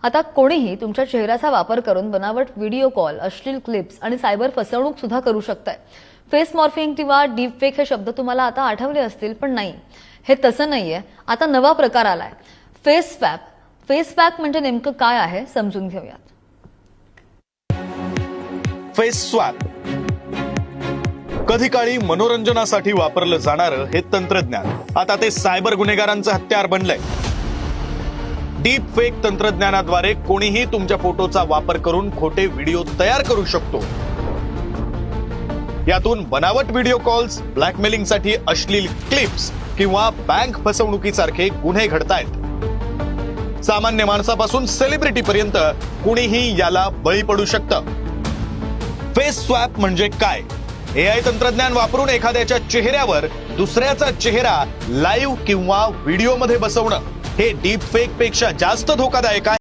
आता कोणीही तुमच्या चेहऱ्याचा वापर करून बनावट व्हिडिओ कॉल, अश्लील क्लिप्स आणि सायबर फसवणूक सुद्धा करू शकताय। फेस मॉर्फिंग किंवा डीप फेक हे शब्द तुम्हाला आता आठवले असतील, पण नाही, हे तसं नाहीये। आता नवा प्रकार आलाय, फेस स्वॅप। फेस स्वॅप म्हणजे नेमकं काय आहे समजून घेऊयात। फेस स्वॅप कधी काळी मनोरंजनासाठी वापरलं जाणारं हे तंत्रज्ञान आता ते सायबर गुन्हेगारांचं हत्यार बनलंय। डीप फेक तंत्रज्ञानाद्वारे कोणीही तुमच्या फोटोचा वापर करून खोटे व्हिडिओ तयार करू शकतो। यातून बनावट व्हिडिओ कॉल्स, ब्लॅकमेलिंगसाठी अश्लील क्लिप्स किंवा बँक फसवणुकीसारखे गुन्हे घडतायत। सामान्य माणसापासून सेलिब्रिटी पर्यंत कुणीही याला बळी पडू शकतं। फेस स्वॅप म्हणजे काय? एआय तंत्रज्ञान वापरून एखाद्याच्या चेहऱ्यावर दुसऱ्याचा चेहरा लाईव्ह किंवा व्हिडिओमध्ये बसवणं हे डीप फेक पेक्षा जास्त धोकादायक आहे।